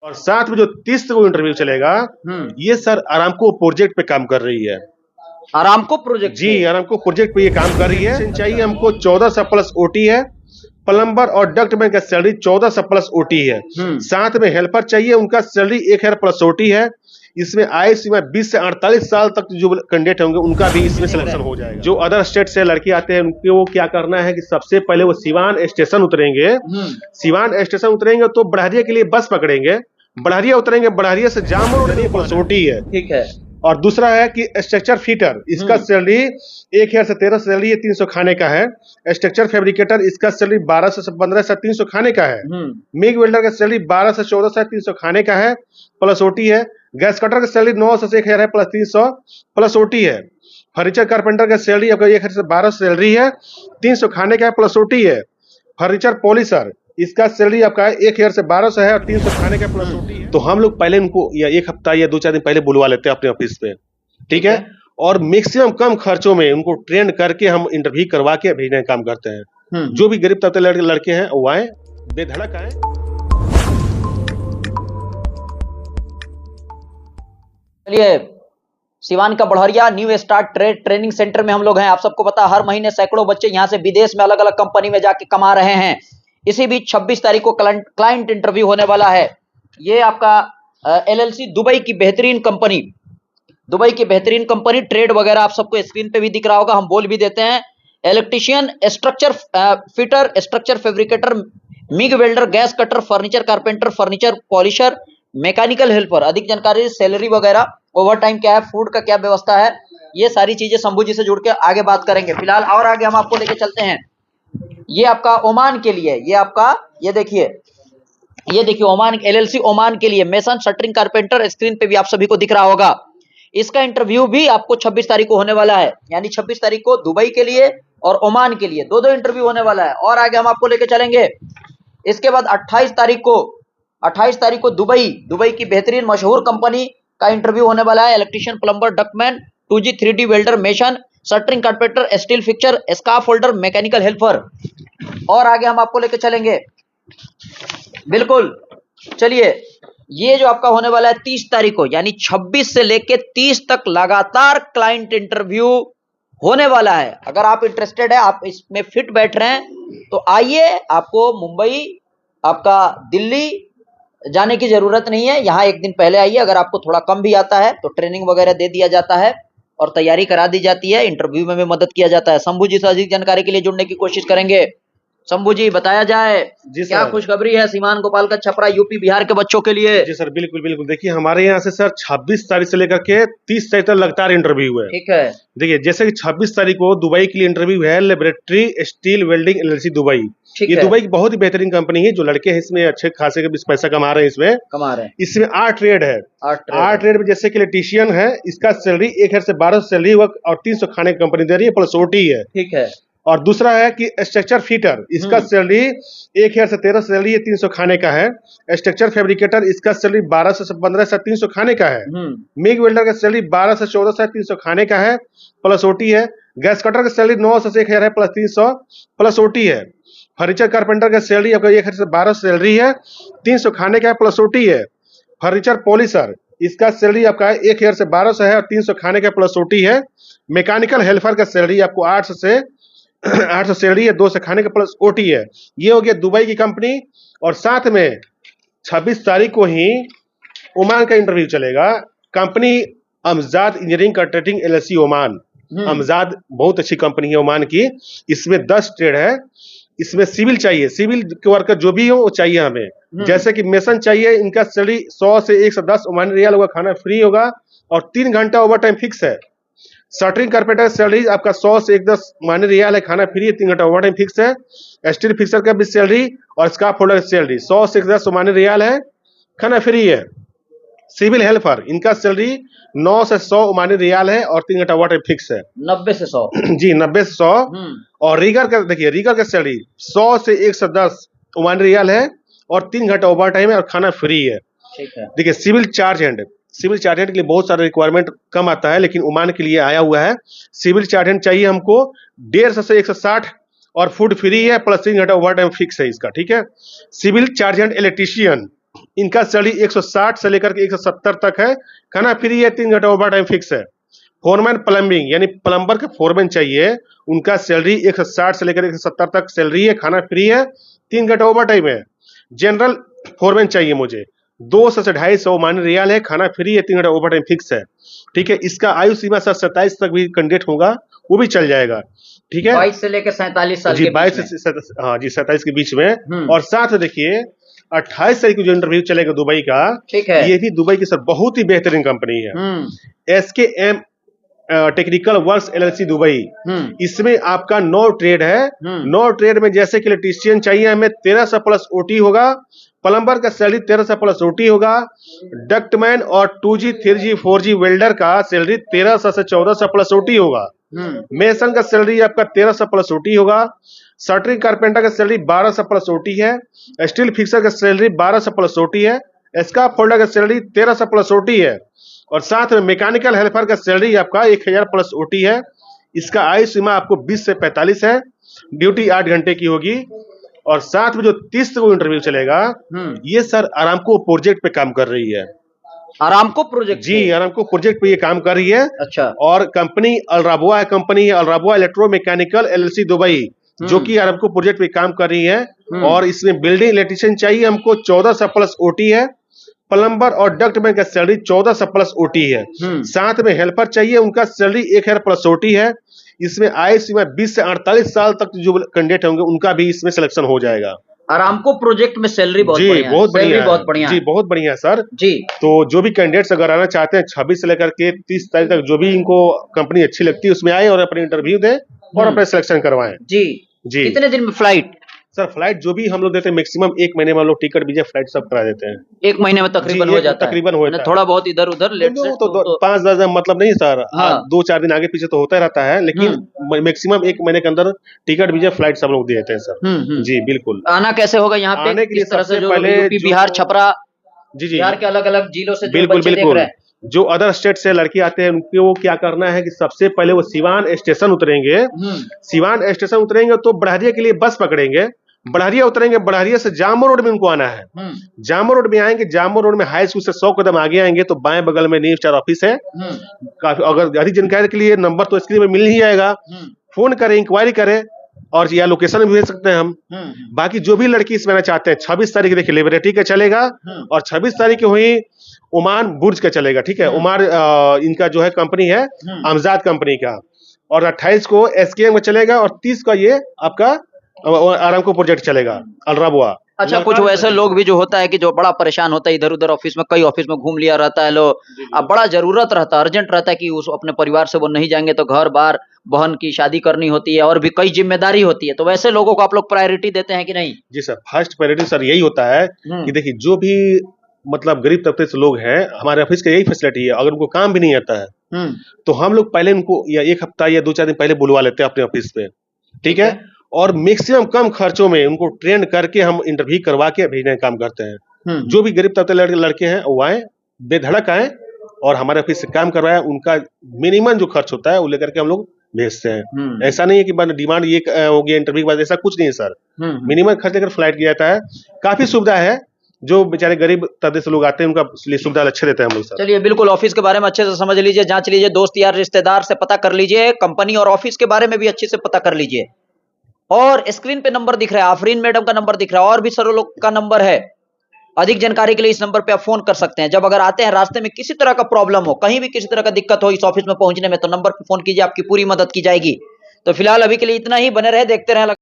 और साथ में जो 30 को इंटरव्यू चलेगा, ये सर आरामको प्रोजेक्ट पे काम कर रही है। आरामको प्रोजेक्ट जी, आरामको प्रोजेक्ट पे ये काम कर रही है। चाहिए हमको 1400 प्लस ओटी है। प्लम्बर और डक्टमैन का सैलरी 1400 प्लस ओटी है। साथ में हेल्पर चाहिए, उनका सैलरी 1000 प्लस ओटी है। इसमें आयु सीमा 20 से 48 साल तक जो कैंडिडेट होंगे उनका भी इसमें सिलेक्शन हो जाएगा। जो अदर स्टेट से लड़के आते हैं उनके वो क्या करना है कि सबसे पहले वो सिवान स्टेशन उतरेंगे। सिवान स्टेशन उतरेंगे तो बढ़हरिया के लिए बस पकड़ेंगे। बढ़हरिया उतरेंगे, बढ़हरिया से जाम प्लस ओटी है। ठीक है। और दूसरा है कि स्ट्रक्चर फिटर, इसका सैलरी 1000 से 1300 सैलरी है, 300 खाने का है। स्ट्रक्चर फैब्रिकेटर, इसका सैलरी 1200 से 1500 से 300 खाने का है। मिग वेल्डर का सैलरी 12 से 14 से 300 खाने का है प्लस ओटी है। गैस कटर का सैलरी 900 से 1000 है प्लस 300 प्लस ओटी है। फर्नीचर कारपेंटर का सैलरी आपका 1000 से 1200 सैलरी है, 300 खाने का है प्लस ओटी है। फर्नीचर पॉलिशर, इसका सैलरी आपका 1000 से 1200 है और 300 खाने का प्लस ओटी है। तो हम लोग पहले उनको या एक हफ्ता या 2-4 दिन पहले बुलवा लेते हैं अपने ऑफिस पे, ठीक है। और मैक्सिमम कम खर्चों में उनको ट्रेन करके हम इंटरव्यू करवा के भेजने का काम करते हैं। जो भी गरीब तबके लड़के हैं वो आए, बेधड़क आए। चलिए, सिवान का Barharia new start training centre में हम लोग हैं। आप सबको पता है हर महीने सैकड़ों बच्चे यहाँ से विदेश में अलग अलग कंपनी में जाके कमा रहे हैं। इसी बीच 26 तारीख को क्लाइंट इंटरव्यू होने वाला है। ये आपका एलएलसी दुबई की बेहतरीन कंपनी, ट्रेड वगैरह आप सबको स्क्रीन पे भी दिख रहा होगा, हम बोल भी देते हैं। Electrician, structure fitter, structure fabricator, MiG welder, gas cutter, furniture carpenter, furniture polisher, mechanical helper. अधिक जानकारी, सैलरी वगैरह, ओवर टाइम क्या है, फूड का क्या व्यवस्था है, ये सारी चीजें शंभू जी से जुड़ के आगे बात करेंगे। फिलहाल और आगे हम आपको लेके चलते हैं। ये आपका ओमान के लिए, ये देखिए ओमान, एलएलसी ओमान के लिए मेसन शटरिंग कारपेंटर, स्क्रीन पे भी आप सभी को दिख रहा होगा। इसका इंटरव्यू भी आपको 26 तारीख को होने वाला है, यानी 26 तारीख को दुबई के लिए और ओमान के लिए दो इंटरव्यू होने वाला है। और आगे हम आपको लेके चलेंगे। इसके बाद 28 तारीख को दुबई की बेहतरीन मशहूर कंपनी का इंटरव्यू होने वाला है। Electrician, plumber, ductman, 2G 3D welder, mason, shuttering carpenter, steel fixer, scarf holder, mechanical helper. और आगे हम आपको लेके चलेंगे, बिल्कुल। चलिए, ये जो आपका होने वाला है 30 तारीख को, यानी 26 से लेके 30 तक लगातार क्लाइंट इंटरव्यू होने वाला है। अगर आप इंटरेस्टेड है, आप इसमें फिट बैठ रहे हैं, तो आइए। आपको मुंबई, आपका दिल्ली जाने की जरूरत नहीं है। यहाँ एक दिन पहले आइए। अगर आपको थोड़ा कम भी आता है तो ट्रेनिंग वगैरह दे दिया जाता है और तैयारी करा दी जाती है। इंटरव्यू में भी मदद किया जाता है। शंभू जी से अधिक जानकारी के लिए जुड़ने की कोशिश करेंगे। शंभू जी, बताया जाए क्या खुशखबरी है सीमान गोपाल का, छपरा, यूपी, बिहार के बच्चों के लिए? जी सर, बिल्कुल। देखिए, हमारे यहाँ से सर 26 तारीख से लेकर के 30 तारीख तक लगातार इंटरव्यू है। ठीक है। देखिए, जैसे कि 26 तारीख को दुबई के लिए इंटरव्यू है, laboratory steel welding LLC Dubai. ये दुबई की बहुत ही बेहतरीन कंपनी है। जो लड़के हैं इसमें अच्छे खासे पैसा कमा रहे हैं। इसमें 8 ट्रेड है। 8 ट्रेड में जैसे कि इलेक्ट्रीशियन है, इसका सैलरी 1000 से 1200 सैलरी हुआ और 300 खाने की कंपनी दे रही है प्लस ओटी है। ठीक है। और दूसरा है कि स्ट्रक्चर फिटर, इसका सैलरी 1000 से 1300 सैलरी है, 300 खाने का है। स्ट्रक्चर फैब्रिकेटर, इसका सैलरी 1200 से 1500 से 300 खाने का है। मिग वेल्डर का सैलरी 12 से 14 से 300 खाने का है प्लस ओटी है। गैस कटर का सैलरी 900 से 1000 है प्लस 300 प्लस ओटी है। फर्नीचर कारपेंटर का सैलरी आपका 1000 से 1200 सैलरी है, 300 खाने का है प्लस ओटी है। फर्नीचर पॉलिशर, इसका सैलरी आपका 1000 से 1200 है और 300 खाने का प्लस ओटी है। मैकेनिकल हेल्पर का सैलरी आपको 800 सैलरी है, 200 खाने का प्लस ओटी है। ये हो गया दुबई की कंपनी। और साथ में 26 तारीख को ही ओमान का इंटरव्यू चलेगा। Company Amjad engineering contracting LLC Oman. Amjad बहुत अच्छी कंपनी है ओमान की। इसमें 10 ट्रेड है। इसमें सिविल चाहिए, सिविल के वर्कर जो भी हो वो चाहिए हमें। जैसे कि मेसन चाहिए, इनका सैलरी 100 से 110 ओमानी रियाल होगा, खाना फ्री होगा और 3 घंटा ओवर टाइम फिक्स है। शटरिंग कारपेंटर सैलरी आपका 100 से 110 ओमानी रियाल है, खाना फ्री है, 3 घंटा ओवर टाइम फिक्स है। स्टील फिक्सर का भी सैलरी और स्काफ होल्डर सैलरी 100 से 110 ओमानी रियाल है, खाना फ्री है। सिविल हेल्पर, इनका सैलरी 9 से 100 ओमानी रियाल है और 3 घंटा ओवर टाइम फिक्स है। 90 से 100 जी, 90 से 100। और रीगर का देखिए, रीगर का सैलरी 100 से 110 ओमानी रियाल है और 3 घंटा ओवर टाइम है और खाना फ्री है। ठीक है। देखिए, सिविल चार्ज हैंड के लिए बहुत सारा रिक्वायरमेंट कम आता है, लेकिन ओमान के लिए आया हुआ है। सिविल चार्ज हैंड चाहिए हमको 150 से 160 और फूड फ्री है प्लस 3 घंटा ओवर टाइम फिक्स है इसका। ठीक है। सिविल चार्ज हैंड इलेक्ट्रीशियन, इनका सैलरी 160 से लेकर के 170 तक है, खाना फ्री है, 3 घंटा ओवर टाइम फिक्स है। फोरमैन प्लम्बिंग यानी प्लम्बर के फोरमैन चाहिए, उनका सैलरी 160 से लेकर 170 तक सैलरी है, खाना फ्री है, 3 घंटा ओवर टाइम है। जनरल फोरमैन चाहिए मुझे, 200 से 250 मानी रियाल है, खाना फ्री है, 3 घंटा ओवर टाइम फिक्स है। ठीक है, इसका आयु सीमा सर 27 तक भी कैंडिडेट होगा, वो भी चल जाएगा। ठीक है, 22 से लेकर 47 साल जी के 22 बीच में। से हाँ जी 27 के बीच में। और साथ में देखिए 28 तारीख को जो इंटरव्यू चलेगा दुबई का, ठीक है। ये भी दुबई की सर बहुत ही बेहतरीन कंपनी है, SKM technical works LLC Dubai. इसमें आपका 9 ट्रेड है, 9 ट्रेड में जैसे कि इलेक्ट्रीशियन चाहिए हमें 1300 प्लस OT होगा, प्लम्बर का सैलरी 1300 प्लस OT होगा, डक्टमैन और 2G 3G 4G वेल्डर का सैलरी 1300 से 1400 प्लस OT होगा, मेसन का सैलरी आपका 1300 प्लस OT होगा, शटरिंग कारपेंटर का सैलरी 1200 प्लस OT है, स्टील फिक्सर का सैलरी 1200 प्लस OT है, स्काफ फोल्डर का सैलरी 1300 प्लस OT है, और साथ में मैकेनिकल हेल्पर का सैलरी आपका 1000 प्लस OT है। इसका आयु सीमा आपको 20 से 45 है, ड्यूटी 8 घंटे की होगी। और साथ में जो 30 को इंटरव्यू चलेगा, ये सर आरामको प्रोजेक्ट पे काम कर रही है। Aramco project? जी, आरामको प्रोजेक्ट पे ये काम कर रही है। अच्छा। और कंपनी अलराबुआ कंपनी है, अलराबुआ इलेक्ट्रो मैकेनिकल LLC दुबई, जो कि आरामको प्रोजेक्ट पे काम कर रही है। और इसमें बिल्डिंग इलेक्ट्रीशियन चाहिए हमको, 1400 प्लस OT है, प्लम्बर और डक्टमैन का सैलरी 1400 प्लस OT है। साथ में हेल्पर चाहिए, उनका सैलरी 1000 प्लस OT है। इसमें आयु सीमा 20 से 48 साल तक जो कैंडिडेट होंगे उनका भी इसमें सिलेक्शन हो जाएगा। आरामको प्रोजेक्ट में सैलरी बहुत जी बढ़िया बहुत बढ़िया, बहुत बढ़िया जी बहुत बढ़िया सर जी। तो जो भी कैंडिडेट्स अगर आना चाहते हैं 26 से लेकर के 30 तारीख तक जो भी इनको कंपनी अच्छी लगती है उसमें आए और अपने इंटरव्यू दें और अपने सिलेक्शन करवाएं। जी जी। कितने दिन में फ्लाइट? सर फ्लाइट जो भी हम लोग देते हैं मैक्सिमम 1 महीने में हम लोग टिकट वीजा फ्लाइट सब करा देते हैं। 1 महीने में तकरीबन हो जाता है? तकरीबन हो जाता है। थोड़ा बहुत इधर उधर लेट से तो 5-10 मतलब नहीं सर, 2-4 दिन आगे पीछे तो होता रहता है, लेकिन मैक्सिमम 1 महीने के अंदर टिकट वीजा फ्लाइट सब लोग देते हैं सर। जी बिल्कुल। आना कैसे होगा यहाँ पे? आने के लिए किस तरह से जो पहले यूपी बिहार छपरा जी बिहार के अलग अलग जिलों से जो बिल्कुल बच्चे देख बिल्कुल रहे हैं, जो अदर स्टेट से लड़के आते हैं उनको वो क्या करना है कि सबसे पहले वो सिवान स्टेशन उतरेंगे। सिवान स्टेशन उतरेंगे तो बढ़हरिया के लिए बस पकड़ेंगे, बढ़हरिया उतरेंगे, बढ़हरिया से जामो रोड में उनको आना है। जामो रोड में आएंगे, जामो रोड में हाई स्कूल से 100 कदम आगे आएंगे तो बाएं बगल में न्यू स्टार ऑफिस है। काफी अगर अधिक जानकारी के लिए नंबर तो स्क्रीन में मिल ही जाएगा, फोन करें, इंक्वायरी करें और या लोकेशन भी भेज सकते हैं हम। बाकी जो भी लड़की इसमें आना चाहते हैं 26 तारीख देखिए लिबर्टी का चलेगा और 26 तारीख को हुई ओमान बुर्ज का चलेगा। ठीक है, ओमान इनका जो है कंपनी है अमजाद कंपनी का, और 28 को SKM का चलेगा और 30 का ये आपका आरामको प्रोजेक्ट चलेगा अलराबुआ। अच्छा कुछ वैसे लोग भी जो होता है कि जो बड़ा परेशान होता है इधर उधर ऑफिस में, कई ऑफिस में घूम लिया रहता है लो, अब बड़ा जरूरत रहता है, अर्जेंट रहता है कि उस अपने परिवार से वो नहीं जाएंगे तो घर बार बहन की शादी करनी होती है और भी कई जिम्मेदारी होती है, तो वैसे लोगों को आप लोग प्रायोरिटी देते हैं कि नहीं? जी सर, फर्स्ट प्रायोरिटी सर यही होता है कि देखिए जो भी मतलब गरीब तबके से लोग हैं, हमारे ऑफिस का यही फैसिलिटी है, अगर उनको काम भी नहीं आता है तो हम लोग पहले उनको या 1 हफ्ता या 2-4 दिन पहले बुलवा लेते हैं अपने ऑफिस पे। ठीक है, और मैक्सिमम कम खर्चों में उनको ट्रेन करके हम इंटरव्यू करवा के भेजने का काम करते हैं। जो भी गरीब तबके लड़के हैं वो आए, बेधड़क आए और हमारे ऑफिस से काम करवाए, उनका मिनिमम जो खर्च होता है वो लेकर के हम लोग भेजते हैं। ऐसा नहीं है कि डिमांड ये हो गया इंटरव्यू के बाद, ऐसा कुछ नहीं है सर। मिनिमम खर्च लेकर फ्लाइट किया जाता है, काफी सुविधा है, जो बेचारे गरीब तबके से लोग आते हैं उनका लिए सुविधा अच्छे देते हैं हम लोग सर। चलिए बिल्कुल, ऑफिस के बारे में अच्छे से समझ लीजिए, जांच लीजिए, दोस्त यार रिश्तेदार से पता कर लीजिए, कंपनी और ऑफिस के बारे में भी अच्छे से पता कर लीजिए। और स्क्रीन पे नंबर दिख रहा है, आफरीन मैडम का नंबर दिख रहा है और भी सर लोग का नंबर है। अधिक जानकारी के लिए इस नंबर पे आप फोन कर सकते हैं। जब अगर आते हैं रास्ते में किसी तरह का प्रॉब्लम हो, कहीं भी किसी तरह का दिक्कत हो इस ऑफिस में पहुंचने में, तो नंबर पे फोन कीजिए, आपकी पूरी मदद की जाएगी। तो फिलहाल अभी के लिए इतना ही, बने रहे देखते रहे।